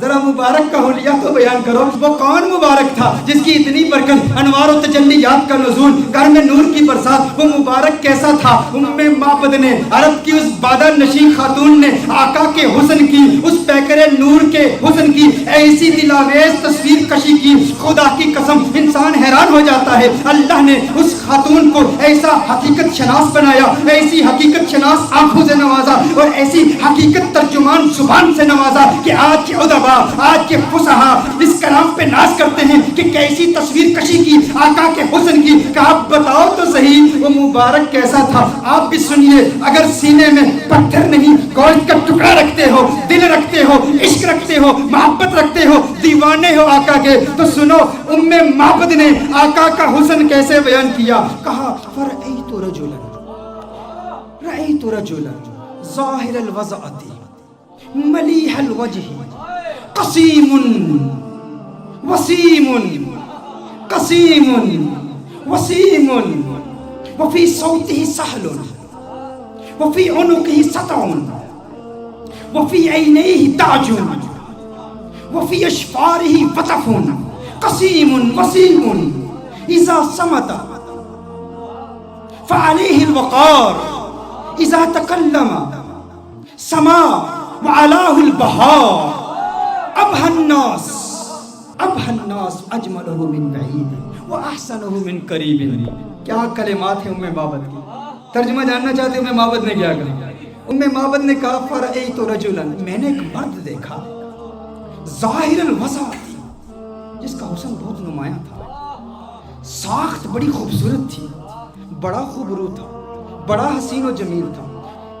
ذرا مبارک کا حلیہ تو بیان کرو، وہ کون مبارک تھا جس کی اتنی برکت، انوار و تجلیات کا نزول، گھر میں نور کی برسات، وہ مبارک کیسا تھا؟ معبد نے، عرب کی اس بادہ نشین خاتون نے آقا کے حسن کی، اس پیکر نور کے حسن کی ایسی دلاویز تصویر کشی کی، خدا کی قسم انسان حیران ہو جاتا ہے۔ اللہ نے اس خاتون کو ایسا حقیقت شناس بنایا، ایسی حقیقت شناس آنکھوں سے نوازا اور ایسی حقیقت ترجمان زبان سے نوازا کہ آج کے ادبا، آج کے فصحا اس کلام پہ ناز کرتے ہیں کہ کیسی تصویر کشی کی آقا کے حسن کی، کہ آپ بتاؤ تو صحیح وہ مبارک کیسا تھا۔ آپ بھی سنیے، اگر سینے میں پتھر نہیں گوشت کا ٹکڑا رکھتے ہو، دل رکھتے ہو، عشق رکھتے ہو، محبت رکھتے ہو، دیوانے ہو آقا کے، تو سنو معبد نے آقا کا حسن کیسے بیان کیا۔ کہا فرأیت رجلا ظاہر الوضعۃ ملیح الوجہ قسیم وسیم قسیم وسیم وفی صوتہ سہل وفی عنقہ سطع وفی عینیہ تاج وفی اشفارہ وطف قسیم وسیم اذا صمت فعلیہ الوقار اذا تکلم سما وعلاه البهار ابهى الناس اجمله من بعید واحسنه من قریب۔ کیا کلمات ہیں معبد کی، ترجمہ جاننا چاہتے ہیں معبد نے کیا کہا؟ معبد نے کہا فرأیت رجلا، میں نے ایک مرد دیکھا، ظاہر الوضعۃ، جس کا حسن بہت نمایاں تھا، ساخت بڑی خوبصورت تھی، بڑا خوبرو تھا، بڑا حسین و جمیل تھا،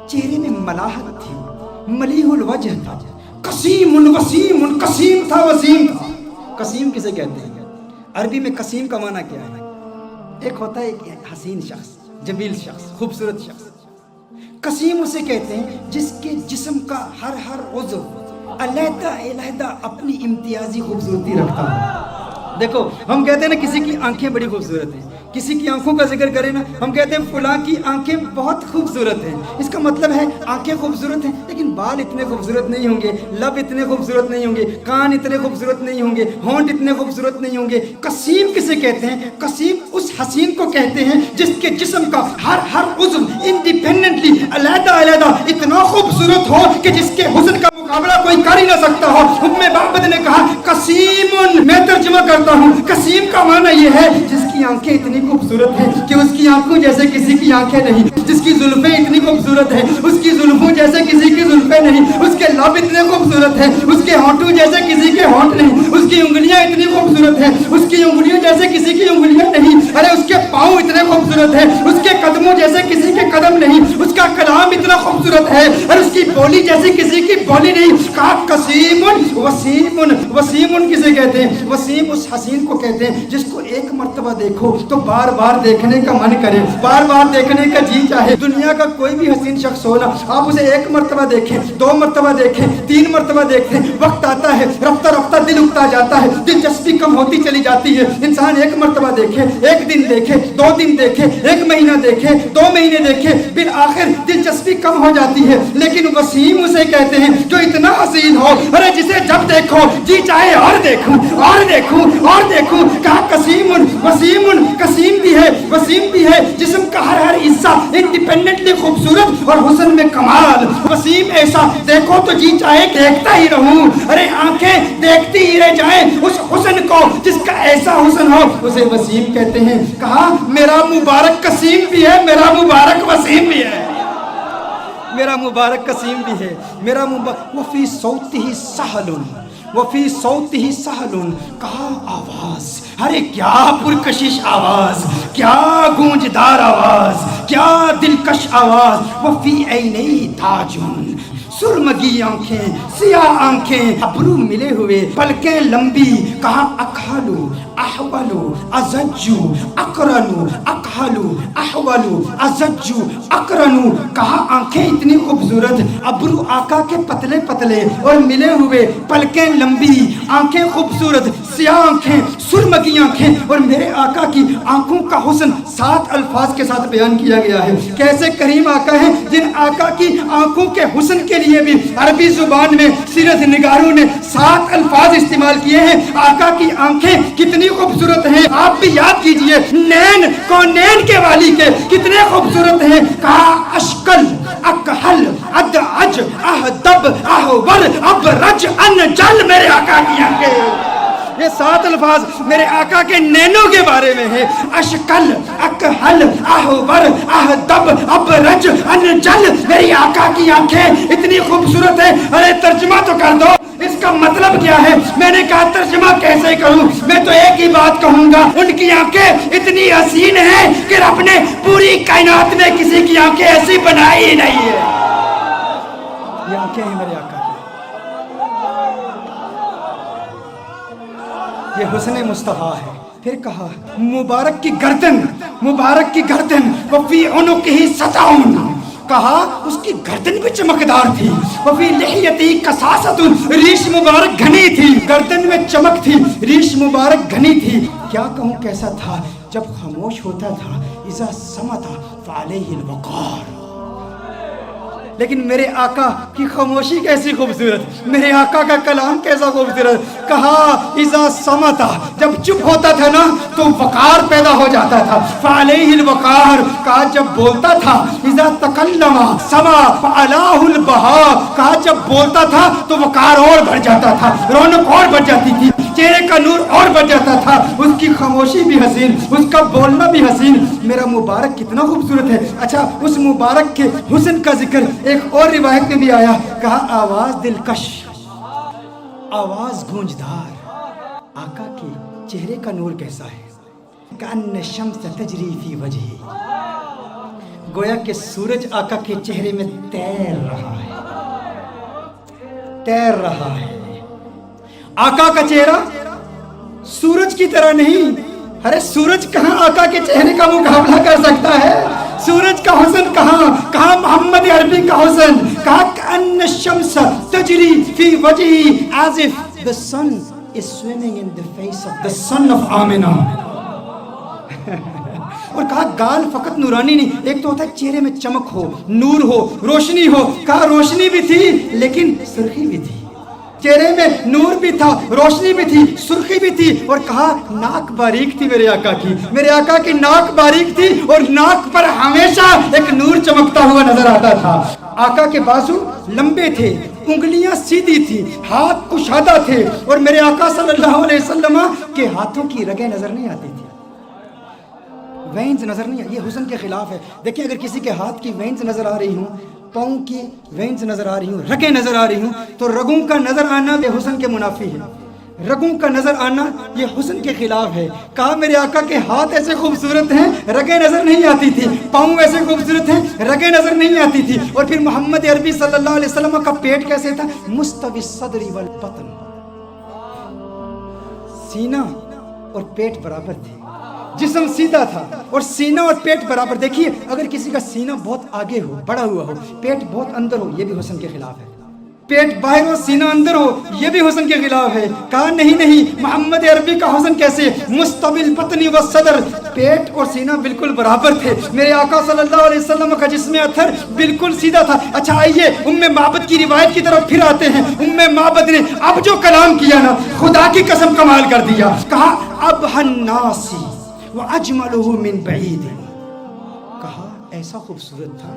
چہرے میں ملاحت تھی، ملیح الوجہ تھا، قسیم وسیم، قسیم تھا وسیم تھا۔ قسیم کسے کہتے ہیں؟ عربی میں قسیم کا معنی کیا ہے؟ ایک ہوتا ہے ایک حسین شخص، جمیل شخص، خوبصورت شخص۔ قسیم اسے کہتے ہیں جس کے جسم کا ہر عضو علیحدہ علیحدہ اپنی امتیازی خوبصورتی رکھتا ہے۔ دیکھو ہم کہتے ہیں نا کسی کی آنکھیں بڑی خوبصورت ہیں، کسی کی آنکھوں کا ذکر کریں نا ہم کہتے ہیں فلاں کی آنکھیں بہت خوبصورت ہیں، اس کا مطلب ہے آنکھیں خوبصورت ہیں لیکن بال اتنے خوبصورت نہیں ہوں گے، لب اتنے خوبصورت نہیں ہوں گے، کان اتنے خوبصورت نہیں ہوں گے، ہونٹ اتنے خوبصورت نہیں ہوں گے۔ قسیم کسے کہتے ہیں؟ قسیم اس حسین کو کہتے ہیں جس کے جسم کا ہر عضو انڈیپینڈنٹلی علیحدہ علیحدہ اتنا خوبصورت ہو کہ جس کے حسن کا مقابلہ کوئی کر ہی نہ سکتا ہو۔ معبد نے کہا قسیم، میں ترجمہ کرتا ہوں، قسیم کا معنی یہ ہے جس کی آنکھیں اتنی خوبصورت ہیں کہ اس کی آنکھوں جیسے کسی کی آنکھیں نہیں، جس کی زلفیں اتنی خوبصورت ہیں اس کی زلفوں جیسے کسی کی زلفیں نہیں، اس کے لب اتنے خوبصورت ہیں اس کے ہونٹوں جیسے کسی کے ہونٹ نہیں، اس کی انگلیاں اتنی خوبصورت ہیں اس کی انگلیوں جیسے کسی کی انگلیاں نہیں، ارے اس کے پاؤں اتنے خوبصورت ہیں اس کے قدموں جیسے کسی کے قدم نہیں، اس کا کلام اتنا خوبصورت ہے اور اس کی بولی جیسی کسی کی بولی نہیں۔ کہا قسیم وسیم، وسیم کسے کہتے ہیں؟ وسیم اس حسین کو کہتے ہیں جس کو ایک مرتبہ دیکھو تو بار بار دیکھنے کا من کرے، بار بار دیکھنے کا جی چاہے۔ دنیا کا کوئی بھی حسین شخص ہو نا، آپ اسے ایک مرتبہ دیکھیں، دو مرتبہ دیکھیں، تین مرتبہ دیکھیں، وقت آتا ہے رفتہ رفتہ دل اکتا جاتا ہے، دلچسپی کم ہوتی چلی جاتی ہے۔ انسان ایک مرتبہ دیکھے، ایک دن دیکھے، دو دن دیکھے، ایک مہینہ دیکھے، دو مہینے دیکھے، بالآخر دلچسپی کم ہو جاتی ہے۔ لیکن وسیم اسے کہتے ہیں جو اتنا حسین ہو، ارے جسے جب دیکھو جی چاہے اور دیکھوں اور دیکھوں اور دیکھوں۔ کہا قسیم وسیم، قسیم بھی ہے وسیم بھی ہے، جسم کا ہر حصہ انڈیپینڈنٹلی خوبصورت اور حسن میں کمال۔ وسیم ایسا دیکھو تو جی چاہے دیکھتا ہی رہوں، ارے آنکھیں دیکھتی ہی رہ جائیں اس حسن کو جس کا ایسا حسن ہو، اسے وسیم کہتے ہیں۔ کہا میرا مبارک قسیم بھی ہے، میرا مبارک وسیم بھی ہے، میرا مبارک قسیم بھی ہے، میرا مبارک وفی صوتہ سہل، وفی صوتہ سہل۔ کہا آواز، ارے کیا پرکشش آواز، کیا گونجدار آواز، کیا دلکش آواز۔ وفی عینیہ تاج، سرمگی آنکھیں، سیاہ آنکھیں، ابرو ملے ہوئے، پلکیں لمبی۔ کہا اکحلو احولو ازجو اقرنو، اکحلو احولو ازجو اقرنو۔ کہا آنکھیں اتنی خوبصورت، ابرو آقا کے پتلے پتلے اور ملے ہوئے، پلکیں لمبی، آنکھیں خوبصورت، سیاہ آنکھیں، سرمگی آنکھیں۔ اور میرے آقا کی آنکھوں کا حسن 7 الفاظ کے ساتھ بیان کیا گیا ہے۔ کیسے کریم آقا ہیں جن آقا کی آنکھوں کے حسن کے لیے لیے بھی عربی زبان میں سیرت نگاروں نے 7 الفاظ استعمال کیے ہیں. آقا کی آنکھیں کتنی خوبصورت ہیں, آپ بھی یاد کیجئے. نین کونین کے والی کے کتنے خوبصورت ہیں. کہا اشکل اکحل ادعج اہدب احور ابرج انجل, میرے آقا کی آنکھیں. یہ 7 الفاظ میرے آقا کے نینوں کے بارے میں ہے. اشکل اکحل احور اہدب ابرج انجل, میری آقا کی آنکھیں اتنی خوبصورت ہیں. ارے ترجمہ تو کر دو, اس کا مطلب کیا ہے؟ میں نے کہا ترجمہ کیسے کروں؟ میں تو ایک ہی بات کہوں گا, ان کی آنکھیں اتنی حسین ہیں کہ رب نے پوری کائنات میں کسی کی آنکھیں ایسی بنائی ہی نہیں ہے. یہ آنکھیں ہیں میرے آقا کی. یہ حسن مصطفیٰ ہے. پھر کہا مبارک کی گردن, مبارک کی گردن وفی عنقہ سطعون, کہا اس کی گردن بھی چمکدار تھی. وفی لحیتہ کثاثۃ, ریش مبارک گھنی تھی, گردن میں چمک تھی, ریش مبارک گھنی تھی. کیا کہوں کیسا تھا؟ جب خاموش ہوتا تھا اذا صمت فعلیہ الوقار. لیکن میرے آقا کی خاموشی کیسی خوبصورت, میرے آقا کا کلام کیسا خوبصورت. کہا اذا صمت, جب چپ ہوتا تھا نا تو وقار پیدا ہو جاتا تھا. فعلیہ الوقار, کہا جب بولتا تھا. اذا تکلم سما فعلاہ البہا, کہا جب بولتا تھا تو وقار اور بڑھ جاتا تھا, رونق اور بڑھ جاتی تھی, چہرے کا نور اور بڑھ جاتا تھا. اس کی خاموشی بھی حسین, اس کا بولنا بھی حسین. میرا مبارک کتنا خوبصورت ہے. اچھا, اس مبارک کے حسن کا ذکر ایک اور روایت میں بھی آیا. کہا آواز دلکش, آواز گونجدار. آقا کے چہرے کا نور کیسا ہے؟ کأن الشمس تجری فی وجہی, گویا کہ سورج آقا کے چہرے میں تیر رہا ہے, تیر رہا ہے. آقا کا چہرہ سورج کی طرح نہیں. ارے سورج کہاں آقا کے چہرے کا مقابلہ کر سکتا ہے؟ سورج کا حسن کہاں, کہاں محمد عربی کا حسن. کہا کأن الشمس تجری فی وجہی as if the sun is swimming in the face of the son of Amna. اور کہا گال فقط نورانی نہیں, ایک تو ہوتا ہے چہرے میں چمک ہو, نور ہو, روشنی ہو. کہا روشنی بھی تھی لیکن سرخی بھی تھی. چہرے میں نور بھی تھا, روشنی بھی تھی, سرخی بھی تھی. اور کہا ناک باریک تھی میرے آقا کی, میرے آقا کی ناک باریک تھی اور ناک پر ہمیشہ ایک نور چمکتا ہوا نظر آتا تھا. آقا کے بازو لمبے تھے, انگلیاں سیدھی تھی, ہاتھ کشادہ تھے. اور میرے آقا صلی اللہ علیہ وسلم کے ہاتھوں کی رگیں نظر نہیں آتی تھی, وینز نظر نہیں. یہ حسن کے خلاف ہے. دیکھیں اگر کسی کے ہاتھ کی وینز نظر آ رہی ہوں, پاؤں کی وینز نظر آ رہی ہوں, رگیں نظر آ رہی ہوں, تو رگوں کا نظر آنا یہ حسن کے منافی ہے. رگوں کا نظر آنا یہ حسن کے خلاف ہے. کہا میرے آقا کے ہاتھ ایسے خوبصورت ہیں, رگیں نظر نہیں آتی تھی, پاؤں ایسے خوبصورت ہیں, رگیں نظر نہیں آتی تھی. اور پھر محمد عربی صلی اللہ علیہ وسلم کا پیٹ کیسے تھا؟ مستوی الصدر والبطن, سینہ اور پیٹ برابر تھے, جسم سیدھا تھا اور سینہ اور پیٹ برابر. دیکھیے اگر کسی کا سینہ بہت آگے ہو, بڑا ہوا ہو, پیٹ بہت اندر ہو, یہ بھی حسن کے خلاف ہے. پیٹ باہر ہو, سینہ اندر ہو, یہ بھی حسن کے خلاف ہے. کہا نہیں, محمد عربی کا حسن کیسے؟ مستوی البطن والصدر, پیٹ اور سینہ بالکل برابر تھے. میرے آقا صلی اللہ علیہ وسلم کا جسم اطہر بالکل سیدھا تھا. اچھا آئیے ام معبد کی روایت کی طرف پھر آتے ہیں. ام معبد نے اب جو کلام کیا نا, خدا کی قسم کمال کر دیا. کہا ابھى الناس وَأَجْمَلُهُ مِنْ بَعِيدٍ, کہا ایسا خوبصورت تھا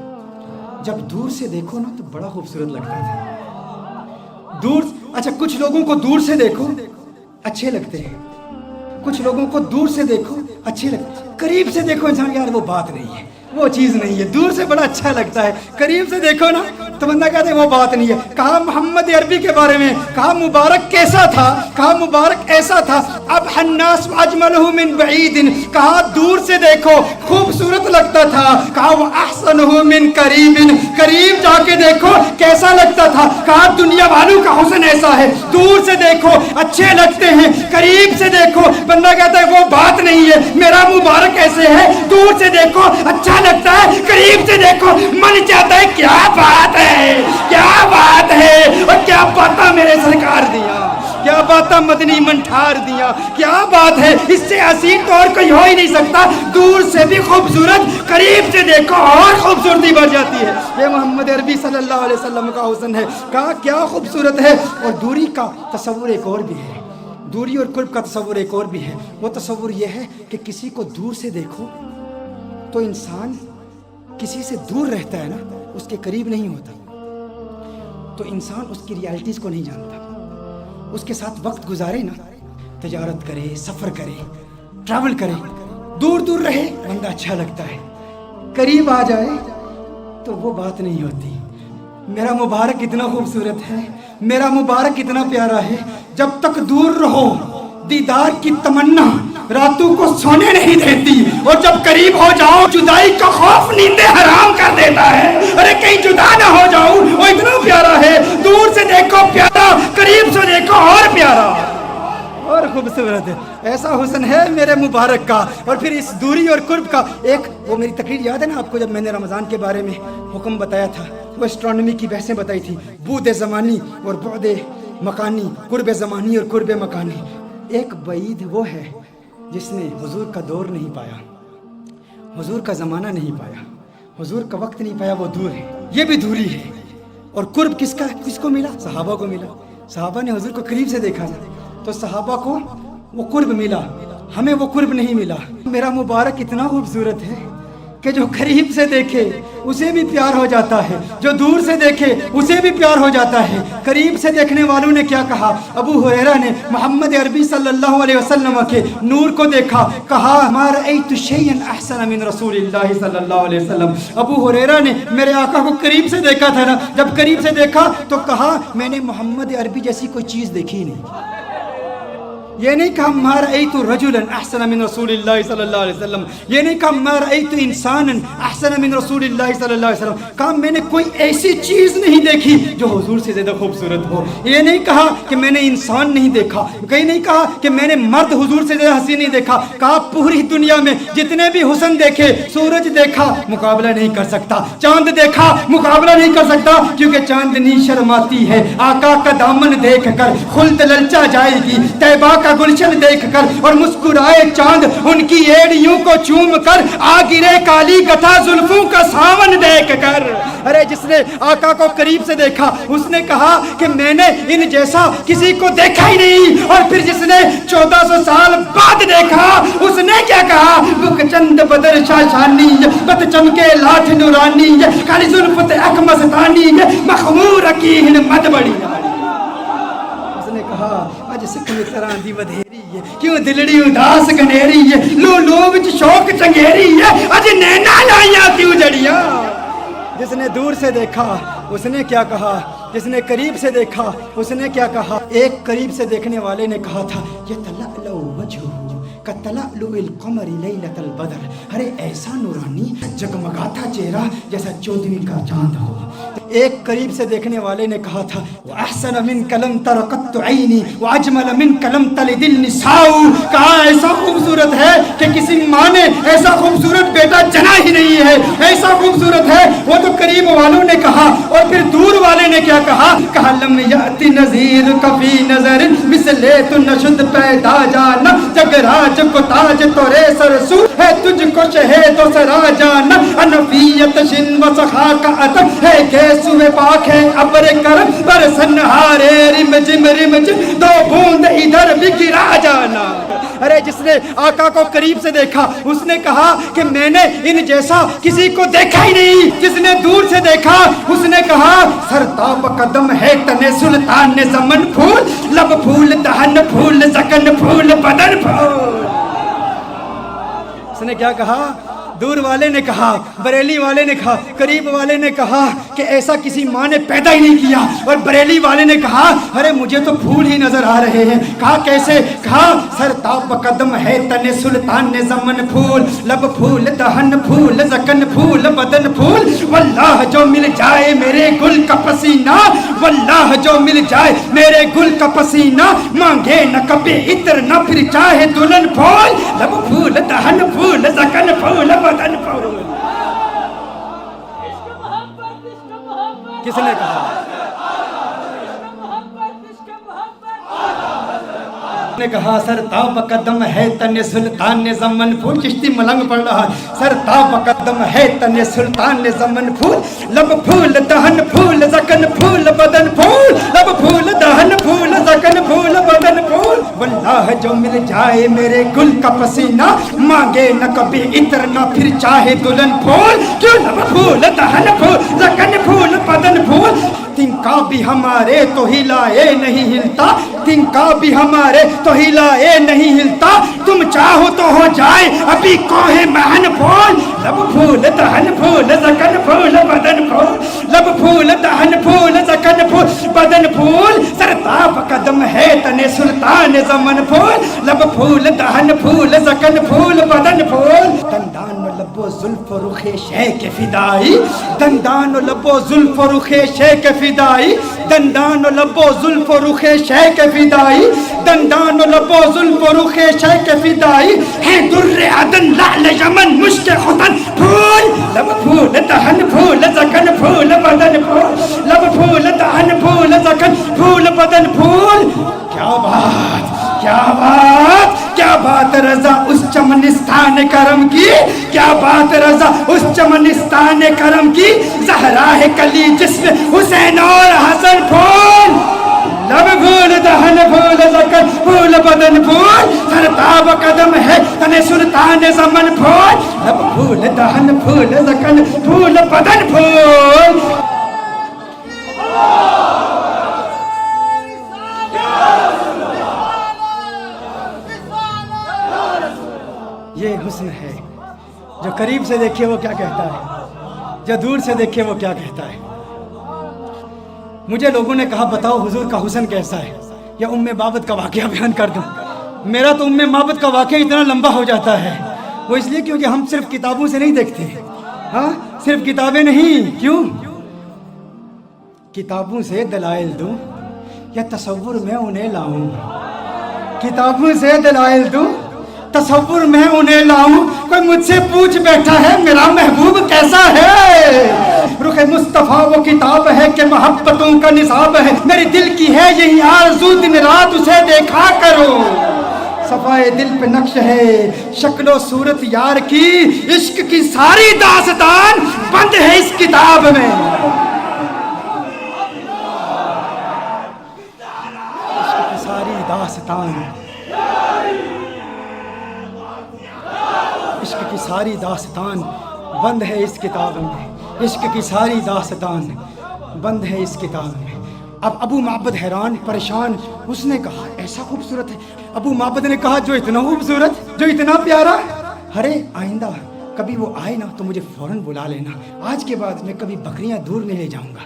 جب دور سے دیکھو نا تو بڑا خوبصورت لگتا تھا. دور, اچھا کچھ لوگوں کو دور سے دیکھو اچھے لگتے ہیں, کچھ لوگوں کو دور سے دیکھو اچھے لگتے ہیں, قریب سے دیکھو انسان یار وہ بات نہیں ہے, وہ چیز نہیں ہے. دور سے بڑا اچھا لگتا ہے, قریب سے دیکھو نا تو بندہ کہتے ہیں وہ بات نہیں ہے. کہا محمد عربی کے بارے میں, کہا مبارک کیسا تھا؟ کہا مبارک ایسا تھا. اب الناس اجملہ من بعید, کہا دور سے دیکھو خوبصورت لگتا تھا. کہا وہ احسنہ من قریب, قریب جا کے دیکھو کیسا لگتا تھا. کہا دنیا والوں کا حسن ایسا ہے, دور سے دیکھو اچھے لگتے ہیں, قریب سے دیکھو بندہ کہتا ہے وہ بات نہیں ہے. میرا مبارک ایسے ہے, دور سے دیکھو اچھا لگتا ہے, قریب سے دیکھو من چاہتا ہے کیا بات ہے, کیا بات ہے, اور کیا پتہ میرے سرکار دیا. کیا باتاں مدنی منٹھار دیا، کیا بات ہے، اس سے حسین تو اور کوئی ہو ہی نہیں سکتا، دور سے بھی خوبصورت، قریب سے دیکھو اور خوبصورتی بڑھ جاتی ہے۔ یہ محمد عربی صلی اللہ علیہ وسلم کا حسن ہے، کہا کیا خوبصورت ہے۔ اور دوری کا تصور ایک اور بھی ہے، دوری اور قرب کا تصور ایک اور بھی ہے، وہ تصور یہ ہے کہ کسی کو دور سے دیکھو تو انسان کسی سے دور رہتا ہے نا، اس کے قریب نہیں ہوتا، تو انسان اس کی ریالٹیز کو نہیں جانتا، اس کے ساتھ وقت گزارے نا، تجارت کرے، سفر کرے، ٹریول کرے، دور دور رہے بندہ اچھا لگتا ہے، قریب آ جائے تو وہ بات نہیں ہوتی۔ میرا مبارک اتنا خوبصورت ہے، میرا مبارک اتنا پیارا ہے، جب تک دور رہو دیدار کی تمنا راتوں کو سونے نہیں دیتی، اور جب قریب ہو جاؤ جدائی کا خوف نیندیں حرام کر دیتا ہے۔ ارے کہیں جدا نہ ہو جاؤ، وہ اتنا پیارا ہے، دور سے دیکھو پیارا، قریب سے دیکھو اور پیارا اور خوبصورت ہے۔ ایسا حسن ہے میرے مبارک کا۔ اور پھر اس دوری اور قرب کا ایک، وہ میری تقریر یاد ہے نا آپ کو، جب میں نے رمضان کے بارے میں حکم بتایا تھا، وہ اسٹرانومی کی بحثیں بتائی تھی، بعد زمانی اور بعد مکانی، قرب زمانی اور قرب مکانی۔ ایک بعید وہ ہے جس نے حضور کا دور نہیں پایا، حضور کا زمانہ نہیں پایا، حضور کا وقت نہیں پایا، وہ دور ہے، یہ بھی دوری ہے۔ اور قرب کس کو ملا؟ صحابہ کو ملا، صحابہ نے حضور کو قریب سے دیکھا تھا، تو صحابہ کو وہ قرب ملا، ہمیں وہ قرب نہیں ملا۔ میرا مبارک اتنا خوبصورت ہے کہ جو قریب سے دیکھے اسے بھی پیار ہو جاتا ہے، جو دور سے دیکھے اسے بھی پیار ہو جاتا ہے۔ قریب سے دیکھنے والوں نے کیا کہا؟ ابو ہریرہ نے محمد عربی صلی اللہ علیہ وسلم کے نور کو دیکھا، کہا ما رأیت شیئا احسن من رسول اللہ صلی اللہ علیہ وسلم۔ ابو ہریرہ نے میرے آقا کو قریب سے دیکھا تھا نا، جب قریب سے دیکھا تو کہا میں نے محمد عربی جیسی کوئی چیز دیکھی ہی نہیں۔ یہ نہیں کہا ما رأیت رجلا احسن من رسول اللہ صلی اللہ علیہ وسلم، یہ نہیں کہا ما رأیت انسانا احسن من رسول اللہ صلی اللہ علیہ وسلم، کہا میں نے کوئی ایسی چیز نہیں دیکھی جو حضور سے زیادہ خوبصورت ہو۔ یہ نہیں کہا کہ میں نے انسان نہیں دیکھا، کہیں نہیں کہا کہ میں نے مرد حضور سے زیادہ حسین نہیں دیکھا، کہا پوری دنیا میں جتنے بھی حسن دیکھے، سورج دیکھا مقابلہ نہیں کر سکتا، چاند دیکھا مقابلہ نہیں کر سکتا، کیونکہ چاندنی شرماتی ہے آقا کا دامن دیکھ کر، خلد للچا جائے گی طیبہ کا گلشن دیکھ کر، اور مسکرائے چاند ان کی ایڑیوں کو چوم کر، آ گرے کالی گتھا زلفوں کا ساون دیکھ کر۔ ارے جس نے آقا کو قریب سے دیکھا اس نے کہا کہ میں نے ان جیسا کسی کو دیکھا ہی نہیں، اور پھر جس نے 1400 سال بعد دیکھا اس نے کیا کہا؟ بک چند بدر شاشانی، بت چمکے لاٹھ نورانی، کالی زلفت اکمستانی، مخمور اکیہن مد بڑی۔ اس نے کہا اج سکھ متراں دی ودھیری ہے، کیوں دلڑی اداس گنیری ہے، لو لو وچ شوق چنگیری ہے، اج نینا لائیاں کیوں جڑیاں۔ جس نے دور سے دیکھا اس نے کیا کہا، جس نے قریب سے دیکھا اس نے کیا کہا؟ ایک قریب سے دیکھنے والے نے کہا تھا یتلألؤ وجہہ کتلألؤ القمر لیلۃ البدر، ارے ایسا نورانی جگمگاتا چہرہ جیسا 14ویں کا چاند ہو۔ ایک قریب سے دیکھنے والے نے کہا تھا وَأَحْسَنَ مِنْكَ لَمْ تَرَ قَطُّ عَيْنِي وَأَجْمَلَ مِنْكَ لَمْ تَلِدِ النِّسَاءُ، کہا ایسا خوبصورت ہے کہ کسی ماں نے ایسا خوبصورت بیٹا جنا ہی نہیں ہے، ایسا خوبصورت ہے۔ وہ تو قریب والوں نے کہا، اور پھر دور والے نے کیا کہا؟ کہا لم یأتی نذیر کفی نظر مثل تو نشد پیدا جانا، جگ راج کو تاج تورے سرسو ہے، تجھ کو شہید و سرا جانا، انفیت شن و سخا کا عطر ہے، گیسوے پاک ہے ابر کرم برسن ہارے رم جم دو بوند ادھر بھی گرا جانا۔ ارے جس نے آقا کو قریب سے دیکھا اس نے کہا کہ میں نے ان جیسا کسی کو دیکھا ہی نہیں۔ جس نے دور سے دیکھا اس نے کہا سرتاب قدم ہے تنے سلطان زمن، پھول لب پھول دہن پھول زکن پھول بدن پھول۔ اس نے کیا کہا؟ دور والے نے کہا، بریلی والے نے کہا، قریب والے نے کہا کہ ایسا کسی ماں نے پیدا ہی نہیں کیا، اور بریلی والے نے کہا ارے مجھے تو پھول ہی نظر آ رہے ہیں۔ کہا کیسے؟ کہا سرتاب قدم ہے تن سلطان زمن، پھول لب پھول دہن پھول زکن پھول بدن پھول، واللہ جو مل جائے میرے گل کا پسینہ، واللہ جو مل جائے میرے گل کا پسینہ، مانگے نہ کبھی عطر نہ پھر چاہے دلہن، پھول لب پھول دہن پھول زکن پھول بدن پھول۔ کس نے کہا؟ نے کہا سر تاب قدم ہے تن سلطان زمن پھول، چشتی ملنگ پڑھ رہا، سر تاب قدم ہے تن سلطان زمن پھول، لب پھول دہن پھول زکن پھول بدن پھول، لب پھول دہن پھول زکن پھول بدن پھول، واللہ جو مل جائے میرے گل کا پسینہ، مانگے نہ کبھی عطر نہ پھر چاہے دلہن پھول، کیوں لب پھول دہن پھول زکن پھول بدن پھول، تنکا بھی ہمارے تو ہلائے نہیں ہلتا، تنکا بھی ہمارے تو ہلائے نہیں ہلتا، تم چاہو تو ہو جائے ابھی کوہ مہن پھول، لب پھول دہن پھول زکن پھول بدن پھول، لب پھول دہن پھول زکن پھول بدن پھول، سرتاب قدم ہے تن سلطان زمن پھول، لب پھول دہن پھول زکن پھول بدن پھول، دندان و لب و زلف و رخ شیخ فدائی، دندان و لب و زلف و رخ شیخ فدائی، دندان و لب و زلف و رخ شیخ فدائی، دندان و لب و زلف و رخ شیخ فدائی، ہے در عدن لعل یمن مشک ختن پھول، لب پھول دہن پھول زکن پھول بدن پھول، لب پھول دہن پھول زکن پھول بدن پھول، کیا بات کیا بات کیا بات رضا اس چمنستان کرم کی، کیا بات رضا اس چمنستان کرم کی، زہرا ہے کلی جسم حسین اور حسن پھول، لب پھول دہن پھول زکن پھول بدن پھول، سرتاب قدم ہے تن سلطان زمن پھول، لب پھول دہن پھول زکن پھول بدن پھول۔ یہ حسن ہے، جو قریب سے دیکھے وہ کیا کہتا ہے، جو دور سے دیکھے وہ کیا کہتا ہے۔ مجھے لوگوں نے کہا بتاؤ حضور کا حسن کیسا ہے، یا ام بابت کا واقعہ بیان کر دوں۔ میرا تو ام بابت کا واقعہ اتنا لمبا ہو جاتا ہے، وہ اس لیے کیونکہ ہم صرف کتابوں سے نہیں دیکھتے، ہاں صرف کتابیں نہیں، کیوں؟ کتابوں سے دلائل دوں یا تصور میں انہیں لاؤں، کتابوں سے دلائل دوں تصور میں انہیں لاؤں، کوئی مجھ سے پوچھ بیٹھا ہے میرا محبوب کیسا ہے، رخ مصطفیٰ وہ کتاب ہے کہ محبتوں کا نصاب ہے، میرے دل کی ہے یہی آرزو دن رات اسے دیکھا کرو، صفائے دل پہ نقش ہے شکل و صورت یار کی، عشق کی ساری داستان بند ہے اس کتاب میں، عشق کی ساری داستان، عشق کی ساری داستان بند ہے اس کتاب میں، عشق کی ساری داستان بند ہے اس کتاب میں۔ اب ابو معبد حیران پریشان، اس نے کہا ایسا خوبصورت ہے، ابو معبد نے کہا جو اتنا خوبصورت، جو اتنا پیارا، ارے آئندہ کبھی وہ آئے نا تو مجھے فوراً بلا لینا، آج کے بعد میں کبھی بکریاں دور نہیں لے جاؤں گا،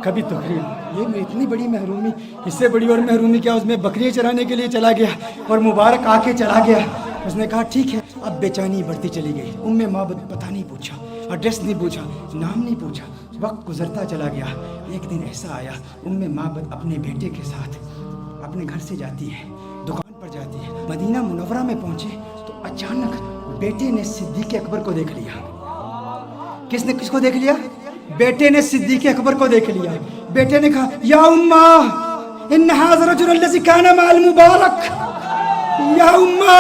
کبھی تقریب، یہ میں اتنی بڑی محرومی، اس سے بڑی اور محرومی کیا، اس میں بکریاں چرانے کے لیے چلا گیا اور مبارک آ کے چلا گیا۔ اس نے کہا ٹھیک ہے، اب بے چینی بڑھتی چلی گئی، ام معبد پتہ نہیں پوچھا، ایڈریس نہیں پوچھا، نام نہیں پوچھا، وقت گزرتا چلا گیا۔ ایک دن ایسا آیا، ام معبد اپنے بیٹے کے ساتھ اپنے گھر سے جاتی ہے، دکان پر جاتی ہے، مدینہ منورہ میں پہنچے تو اچانک بیٹے نے صدیق اکبر کو دیکھ لیا۔ کس نے کس کو دیکھ لیا؟ بیٹے نے صدیق اکبر کو دیکھ لیا۔ بیٹے نے کہا یا امّا ان ھذا الرجل الذي كان مع المبارک، یا امّا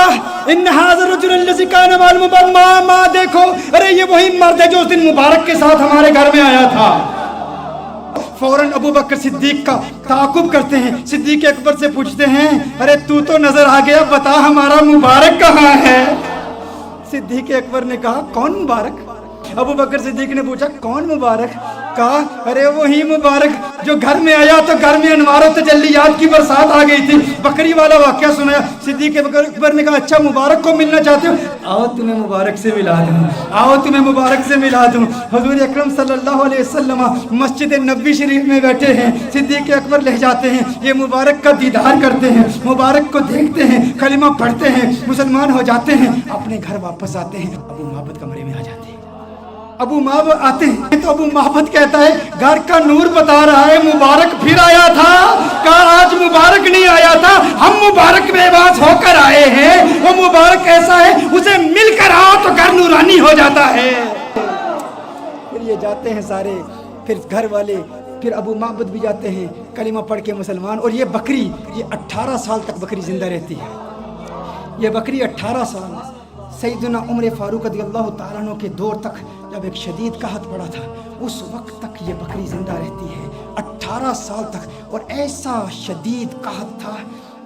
ان ھذا الرجل الذي كان مع المبارک، ماں دیکھو، ارے یہ وہی مرد ہے جو اس دن مبارک کے ساتھ ہمارے گھر میں آیا تھا۔ فوراً ابو بکر صدیق کا تعاقب کرتے ہیں، صدیق اکبر سے پوچھتے ہیں ارے تو نظر آ گیا، بتا ہمارا مبارک کہاں ہے؟ صدیق اکبر نے کہا کون مبارک؟ ابو بکر صدیق نے پوچھا کون مبارک؟ کہا ارے وہی مبارک جو گھر میں آیا تو گھر میں انوار و تجلیات کی برسات آ گئی تھی، بکری والا واقعہ سنایا۔ صدیق اکبر نے کہا اچھا مبارک کو ملنا چاہتے ہو، آؤ تمہیں مبارک سے ملا دوں، آؤ تمہیں مبارک سے ملا دوں۔ حضور اکرم صلی اللہ علیہ وسلم مسجد نبوی شریف میں بیٹھے ہیں، صدیق اکبر لے جاتے ہیں، یہ مبارک کا دیدار کرتے ہیں، مبارک کو دیکھتے ہیں، کلمہ پڑھتے ہیں، مسلمان ہو جاتے ہیں، اپنے گھر واپس آتے ہیں، ابو معبد کمرے میں آ جاتے ہیں۔ ابو معبد آتے ہیں تو ابو معبد کہتا ہے گھر کا نور بتا رہا ہے مبارک پھر آیا تھا، کہا آج مبارک نہیں آیا تھا، ہم مبارک بے باس ہو کر آئے ہیں، وہ مبارک ایسا ہے اسے مل کر آؤ تو گھر نورانی ہو جاتا ہے۔ پھر یہ جاتے ہیں سارے، پھر گھر والے پھر ابو معبد بھی جاتے ہیں کلمہ پڑھ کے مسلمان. اور یہ بکری یہ 18 سال تک بکری زندہ رہتی ہے. یہ بکری 18 سال سیدنا عمر فاروق رضی اللہ تعالیٰ عنہ کے دور تک جب ایک شدید قحط پڑا تھا اس وقت تک یہ بکری زندہ رہتی ہے 18 سال تک. اور ایسا شدید قحط تھا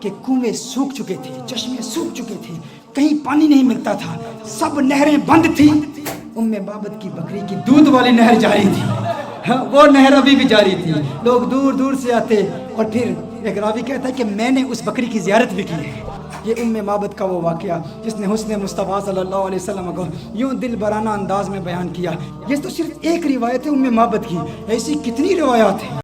کہ کنویں سوکھ چکے تھے, چشمے سوکھ چکے تھے, کہیں پانی نہیں ملتا تھا, سب نہریں بند تھیں. معبد کی بکری کی دودھ والی نہر جاری تھی, وہ نہر ابھی بھی جاری تھی. لوگ دور دور سے آتے. اور پھر ایک راوی کہتا ہے کہ میں نے اس بکری کی زیارت بھی کی ہے. یہ معبد کا وہ واقعہ جس نے حسن مصطفیٰ صلی اللہ علیہ وسلم کو یوں دل برانہ انداز میں بیان کیا. یہ تو صرف ایک روایت ہے معبد کی, ایسی کتنی روایات ہیں.